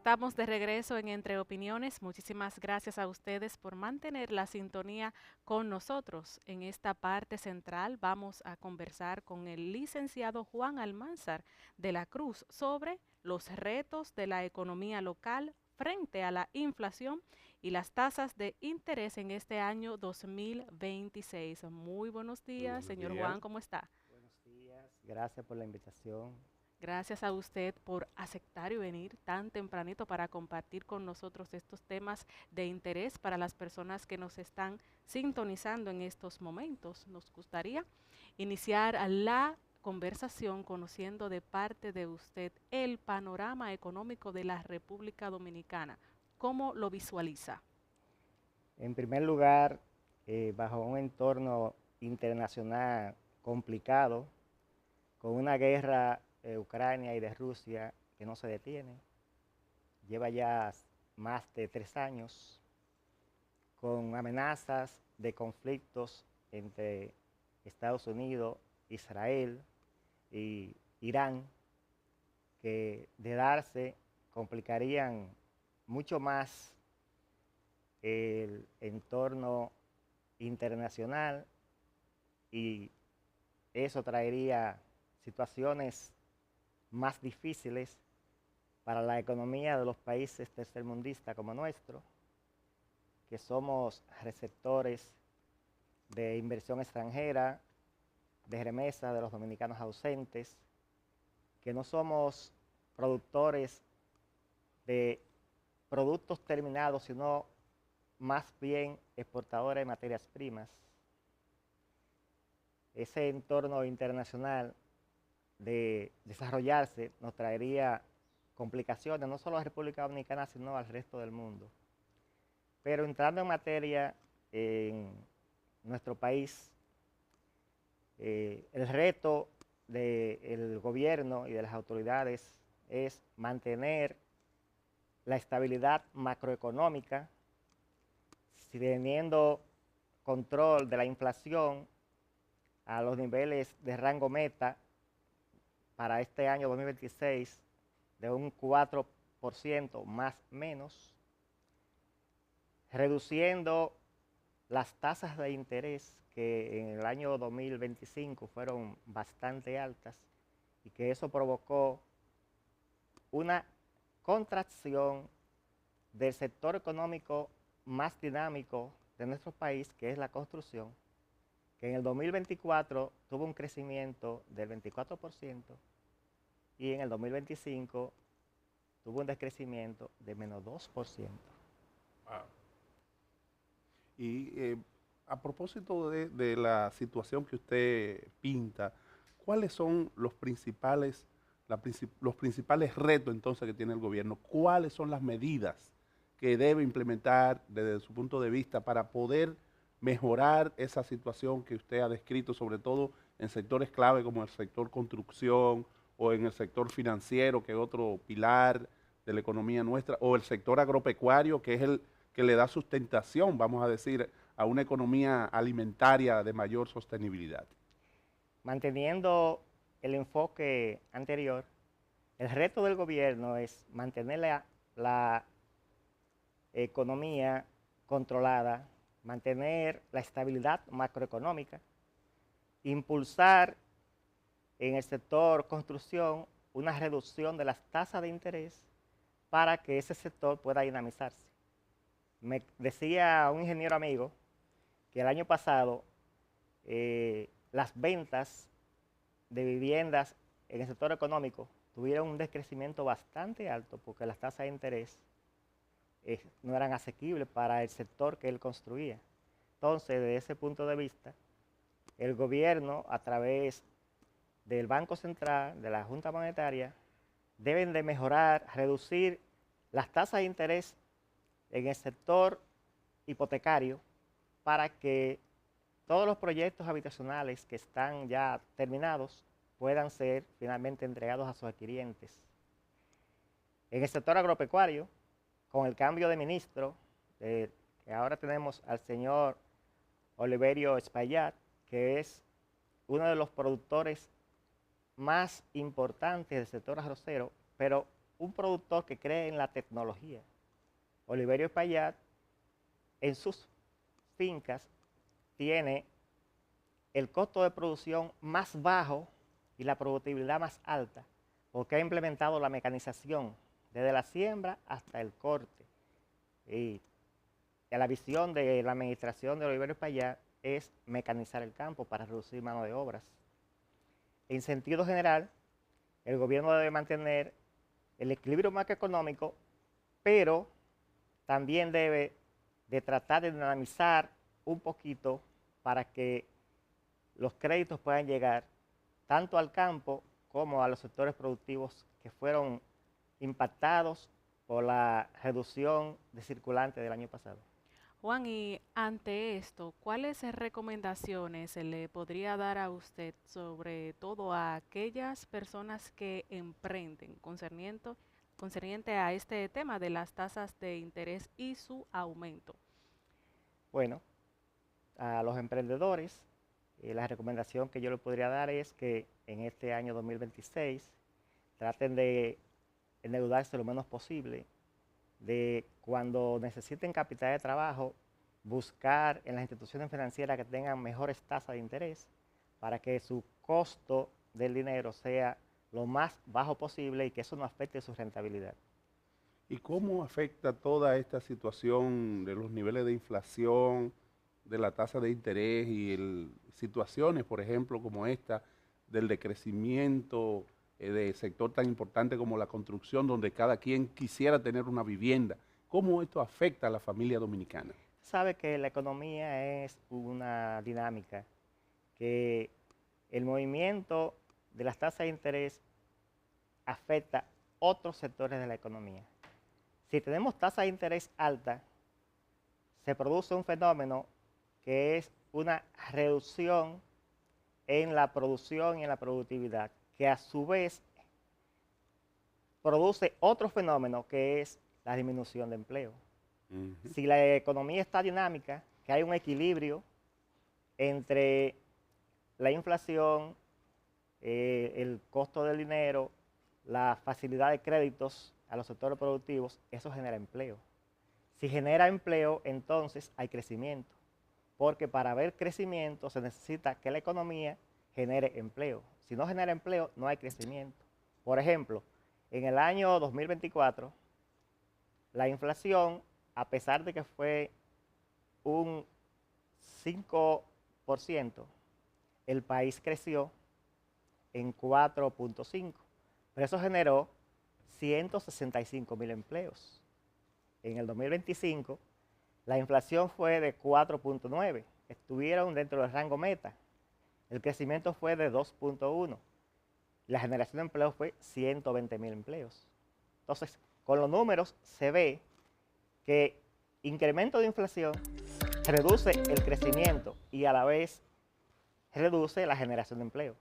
estamos de regreso en Entre Opiniones. Muchísimas gracias a ustedes por mantener la sintonía con nosotros. En esta parte central vamos a conversar con el licenciado Juan Almanzar de la Cruz sobre los retos de la economía local frente a la inflación y las tasas de interés en este año 2026. Muy buenos Muy días, buenos señor días. Juan, ¿cómo está? Buenos días, gracias por la invitación. Gracias a usted por aceptar y venir tan tempranito para compartir con nosotros estos temas de interés para las personas que nos están sintonizando en estos momentos. Nos gustaría iniciar la conversación conociendo de parte de usted el panorama económico de la República Dominicana. ¿Cómo lo visualiza? En primer lugar, bajo un entorno internacional complicado, con una guerra de Ucrania y de Rusia que no se detiene, lleva ya más de 3 años, con amenazas de conflictos entre Estados Unidos, Israel y Irán, que de darse complicarían mucho más el entorno internacional y eso traería situaciones más difíciles para la economía de los países tercermundistas como nuestro, que somos receptores de inversión extranjera, de remesas de los dominicanos ausentes, que no somos productores de productos terminados, sino más bien exportadores de materias primas. Ese entorno internacional de desarrollarse nos traería complicaciones, no solo a la República Dominicana, sino al resto del mundo. Pero entrando en materia, en nuestro país, el reto del gobierno y de las autoridades es mantener la estabilidad macroeconómica, teniendo control de la inflación a los niveles de rango meta para este año 2026 de un 4% más menos, reduciendo las tasas de interés que en el año 2025 fueron bastante altas y que eso provocó una contracción del sector económico más dinámico de nuestro país, que es la construcción, que en el 2024 tuvo un crecimiento del 24% y en el 2025 tuvo un decrecimiento de menos 2%. Wow. Y a propósito de la situación que usted pinta, ¿cuáles son los principales retos entonces que tiene el gobierno? ¿Cuáles son las medidas que debe implementar desde su punto de vista para poder mejorar esa situación que usted ha descrito, sobre todo en sectores clave como el sector construcción o en el sector financiero, que es otro pilar de la economía nuestra, o el sector agropecuario, que es el que le da sustentación, vamos a decir, a una economía alimentaria de mayor sostenibilidad? Manteniendo el enfoque anterior, el reto del gobierno es mantener la economía controlada, mantener la estabilidad macroeconómica, impulsar en el sector construcción una reducción de las tasas de interés para que ese sector pueda dinamizarse. Me decía un ingeniero amigo que el año pasado las ventas de viviendas en el sector económico tuvieron un decrecimiento bastante alto porque las tasas de interés no eran asequibles para el sector que él construía. Entonces, desde ese punto de vista, el gobierno, a través del Banco Central, de la Junta Monetaria, deben de mejorar, reducir las tasas de interés en el sector hipotecario para que todos los proyectos habitacionales que están ya terminados puedan ser finalmente entregados a sus adquirientes. En el sector agropecuario, con el cambio de ministro, que ahora tenemos al señor Oliverio Espaillat, que es uno de los productores más importantes del sector arrocero, pero un productor que cree en la tecnología. Oliverio Espaillat en sus fincas tiene el costo de producción más bajo y la productividad más alta, porque ha implementado la mecanización desde la siembra hasta el corte. Y la visión de la administración de Oliverio Espaillat es mecanizar el campo para reducir mano de obras. En sentido general, el gobierno debe mantener el equilibrio macroeconómico, pero también debe de tratar de dinamizar un poquito para que los créditos puedan llegar tanto al campo como a los sectores productivos que fueron impactados por la reducción de circulante del año pasado. Juan, y ante esto, ¿cuáles recomendaciones se le podría dar a usted, sobre todo a aquellas personas que emprenden concerniente a este tema de las tasas de interés y su aumento? Bueno, a los emprendedores, la recomendación que yo les podría dar es que en este año 2026 traten de endeudarse lo menos posible, de cuando necesiten capital de trabajo, buscar en las instituciones financieras que tengan mejores tasas de interés para que su costo del dinero sea lo más bajo posible y que eso no afecte su rentabilidad. ¿Y cómo afecta toda esta situación de los niveles de inflación, de la tasa de interés y situaciones, por ejemplo, como esta, del decrecimiento de sector tan importante como la construcción, donde cada quien quisiera tener una vivienda? ¿Cómo esto afecta a la familia dominicana? Sabe que la economía es una dinámica, que el movimiento de las tasas de interés afecta otros sectores de la economía. Si tenemos tasas de interés altas, se produce un fenómeno que es una reducción en la producción y en la productividad, que a su vez produce otro fenómeno que es la disminución de empleo. Si la economía está dinámica, que hay un equilibrio entre la inflación, el costo del dinero, la facilidad de créditos a los sectores productivos, eso genera empleo. Si genera empleo, entonces hay crecimiento, porque para haber crecimiento se necesita que la economía genere empleo. Si no genera empleo, no hay crecimiento. Por ejemplo, en el año 2024, la inflación, a pesar de que fue un 5%, el país creció en 4.5%, pero eso generó 165.000 empleos. En el 2025, la inflación fue de 4.9%, estuvieron dentro del rango meta. El crecimiento fue de 2.1%. La generación de empleo fue 120.000 empleos. Entonces, con los números se ve que incremento de inflación reduce el crecimiento y a la vez reduce la generación de empleo.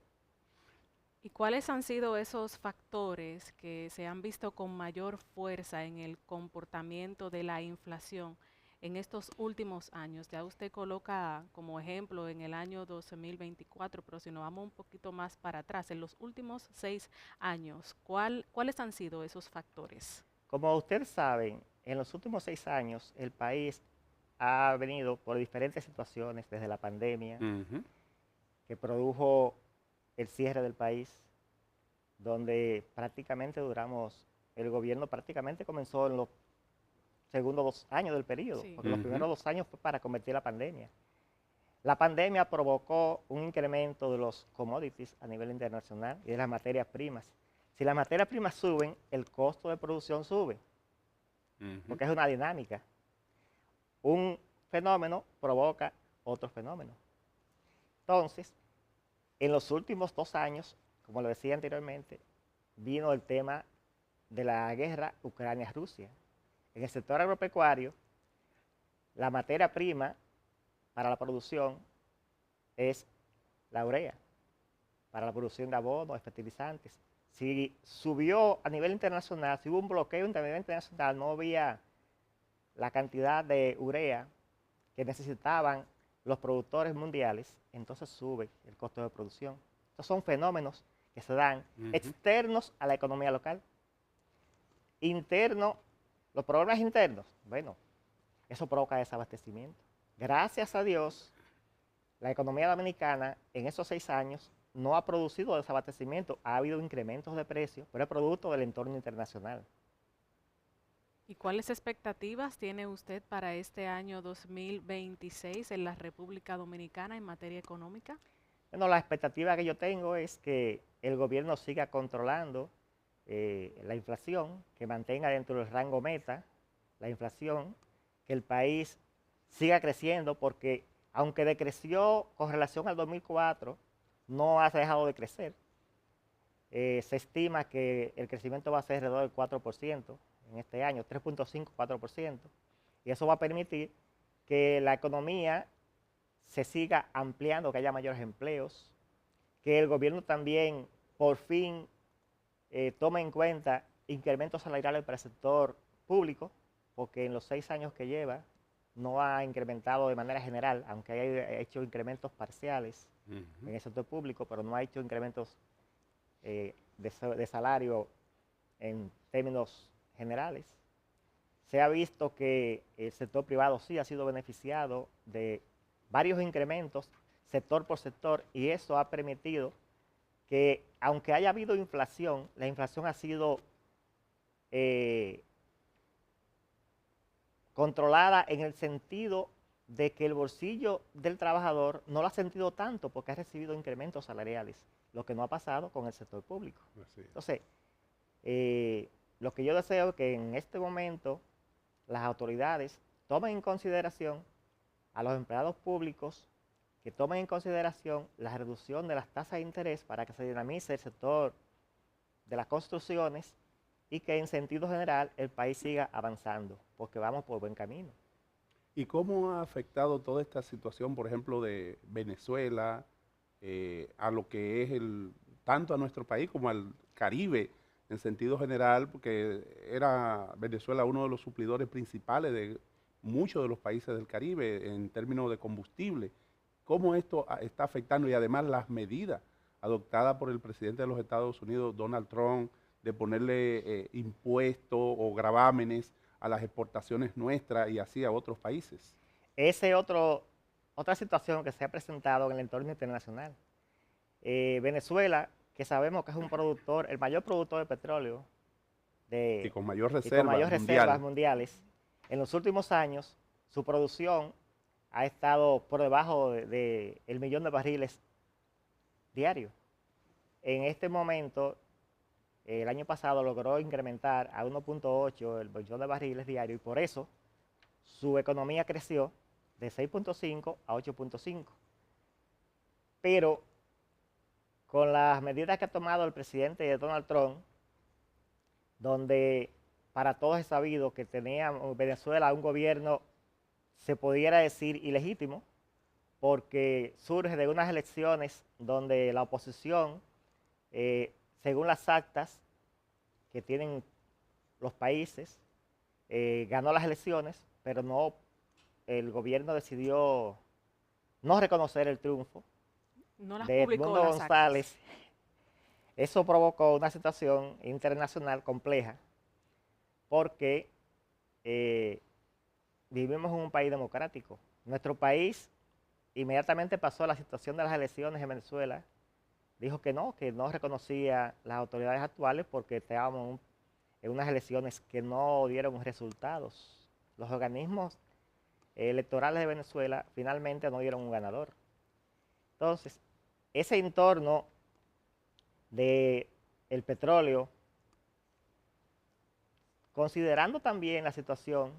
¿Y cuáles han sido esos factores que se han visto con mayor fuerza en el comportamiento de la inflación en estos últimos años? Ya usted coloca como ejemplo en el año 2024, pero si nos vamos un poquito más para atrás, en los últimos 6 años, ¿cuáles han sido esos factores? Como ustedes saben, en los últimos 6 años el país ha venido por diferentes situaciones, desde la pandemia, que produjo el cierre del país, donde prácticamente el gobierno prácticamente comenzó en los segundos 2 años del periodo, Sí. porque los primeros 2 años fue para combatir la pandemia. La pandemia provocó un incremento de los commodities a nivel internacional y de las materias primas. Si las materias primas suben, el costo de producción sube, porque es una dinámica. Un fenómeno provoca otro fenómeno. Entonces, en los últimos 2 años, como lo decía anteriormente, vino el tema de la guerra Ucrania-Rusia. En el sector agropecuario, la materia prima para la producción es la urea, para la producción de abonos, de fertilizantes. Si subió a nivel internacional, si hubo un bloqueo a nivel internacional, no había la cantidad de urea que necesitaban los productores mundiales, entonces sube el costo de producción. Estos son fenómenos que se dan externos a la economía local. interno, los problemas internos, bueno, eso provoca desabastecimiento. Gracias a Dios, la economía dominicana en esos 6 años no ha producido desabastecimiento, ha habido incrementos de precios, pero es producto del entorno internacional. ¿Y cuáles expectativas tiene usted para este año 2026 en la República Dominicana en materia económica? Bueno, la expectativa que yo tengo es que el gobierno siga controlando la inflación, que mantenga dentro del rango meta la inflación, que el país siga creciendo, porque aunque decreció con relación al 2004, no ha dejado de crecer. Se estima que el crecimiento va a ser alrededor del 4% en este año, 3.5-4%, y eso va a permitir que la economía se siga ampliando, que haya mayores empleos, que el gobierno también por fin tome en cuenta incrementos salariales para el sector público, porque en los 6 años que lleva no ha incrementado de manera general, aunque haya hecho incrementos parciales en el sector público, pero no ha hecho incrementos de salario en términos generales. Se ha visto que el sector privado sí ha sido beneficiado de varios incrementos, sector por sector, y eso ha permitido que, aunque haya habido inflación, la inflación ha sido controlada en el sentido de que el bolsillo del trabajador no lo ha sentido tanto porque ha recibido incrementos salariales, lo que no ha pasado con el sector público. Entonces, lo que yo deseo es que en este momento las autoridades tomen en consideración a los empleados públicos, que tomen en consideración la reducción de las tasas de interés para que se dinamice el sector de las construcciones y que en sentido general el país siga avanzando, porque vamos por buen camino. ¿Y cómo ha afectado toda esta situación, por ejemplo, de Venezuela, a lo que es tanto a nuestro país como al Caribe en sentido general? Porque era Venezuela uno de los suplidores principales de muchos de los países del Caribe en términos de combustible. ¿Cómo esto está afectando? Y además las medidas adoptadas por el presidente de los Estados Unidos, Donald Trump, de ponerle impuestos o gravámenes a las exportaciones nuestras y así a otros países. Esa es otra situación que se ha presentado en el entorno internacional. Venezuela, que sabemos que es un productor, el mayor productor de petróleo Y con mayor y con mayores reservas mundial. mundiales, en los últimos años su producción ha estado por debajo del millón de barriles diarios. En este momento, el año pasado logró incrementar a 1.8 el millón de barriles diarios y por eso su economía creció de 6.5 a 8.5. Pero con las medidas que ha tomado el presidente Donald Trump, donde para todos es sabido que tenía Venezuela un gobierno, se pudiera decir, ilegítimo, porque surge de unas elecciones donde la oposición, según las actas que tienen los países, ganó las elecciones, pero no, el gobierno decidió no reconocer el triunfo de Edmundo González. Eso provocó una situación internacional compleja porque vivimos en un país democrático. Nuestro país inmediatamente pasó a la situación de las elecciones en Venezuela, dijo que no reconocía las autoridades actuales porque estábamos en unas elecciones que no dieron resultados. Los organismos electorales de Venezuela finalmente no dieron un ganador. Entonces, ese entorno del petróleo, considerando también la situación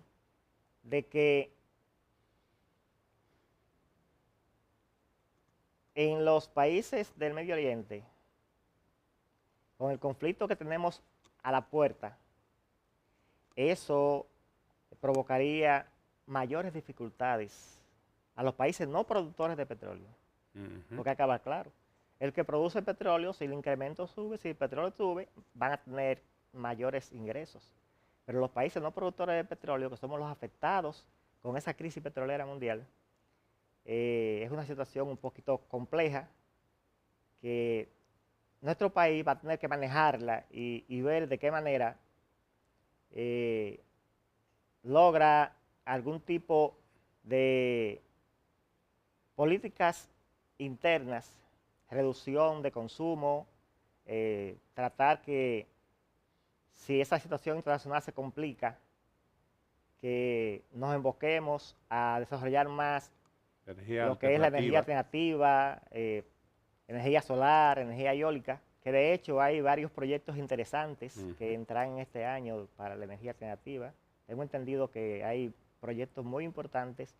de que en los países del Medio Oriente, con el conflicto que tenemos a la puerta, eso provocaría mayores dificultades a los países no productores de petróleo. Porque acaba claro, el que produce petróleo, si el incremento sube, si el petróleo sube, van a tener mayores ingresos. Pero los países no productores de petróleo, que somos los afectados con esa crisis petrolera mundial, es una situación un poquito compleja que nuestro país va a tener que manejarla y ver de qué manera logra algún tipo de políticas internas, reducción de consumo, tratar que si esa situación internacional se complica, que nos emboquemos a desarrollar más lo que es la energía alternativa, energía solar, energía eólica, que de hecho hay varios proyectos interesantes que entrarán en este año para la energía alternativa. Tengo entendido que hay proyectos muy importantes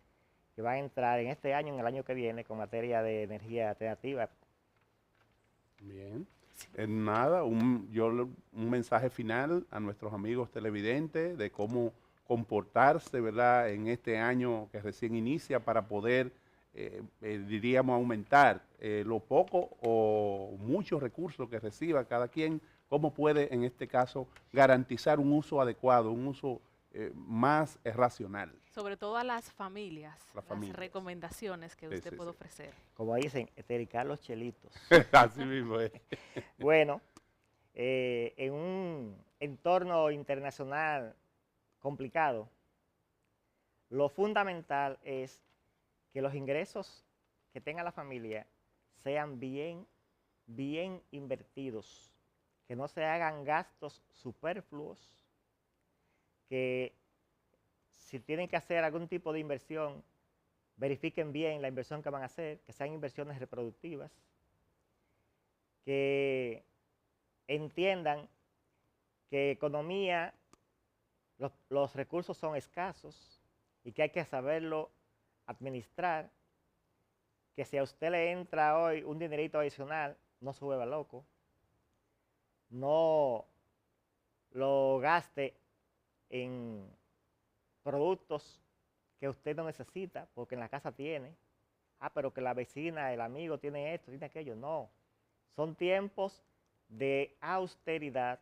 que van a entrar en este año, en el año que viene, con materia de energía alternativa. Bien. Nada, un mensaje final a nuestros amigos televidentes de cómo comportarse, ¿verdad?, en este año que recién inicia para poder, diríamos, aumentar lo poco o muchos recursos que reciba cada quien, cómo puede, en este caso, garantizar un uso adecuado, un uso más racional. Sobre todo a las familias, las recomendaciones que usted puede ofrecer. Como dicen, estericar los chelitos. Así mismo es. Bueno, en un entorno internacional complicado, lo fundamental es que los ingresos que tenga la familia sean bien invertidos, que no se hagan gastos superfluos, que si tienen que hacer algún tipo de inversión, verifiquen bien la inversión que van a hacer, que sean inversiones reproductivas, que entiendan que economía, los recursos son escasos y que hay que saberlo administrar, que si a usted le entra hoy un dinerito adicional, no se vuelva loco, no lo gaste en productos que usted no necesita, porque en la casa tiene. Pero que la vecina, el amigo tiene esto, tiene aquello. No, son tiempos de austeridad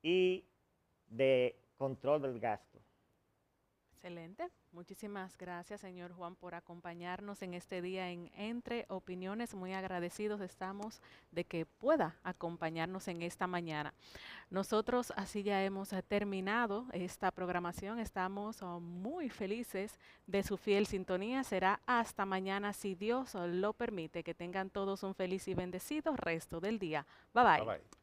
y de control del gasto. Excelente. Muchísimas gracias, señor Juan, por acompañarnos en este día en Entre Opiniones. Muy agradecidos estamos de que pueda acompañarnos en esta mañana. Nosotros así ya hemos terminado esta programación. Estamos muy felices de su fiel sintonía. Será hasta mañana, si Dios lo permite. Que tengan todos un feliz y bendecido resto del día. Bye bye. Bye bye.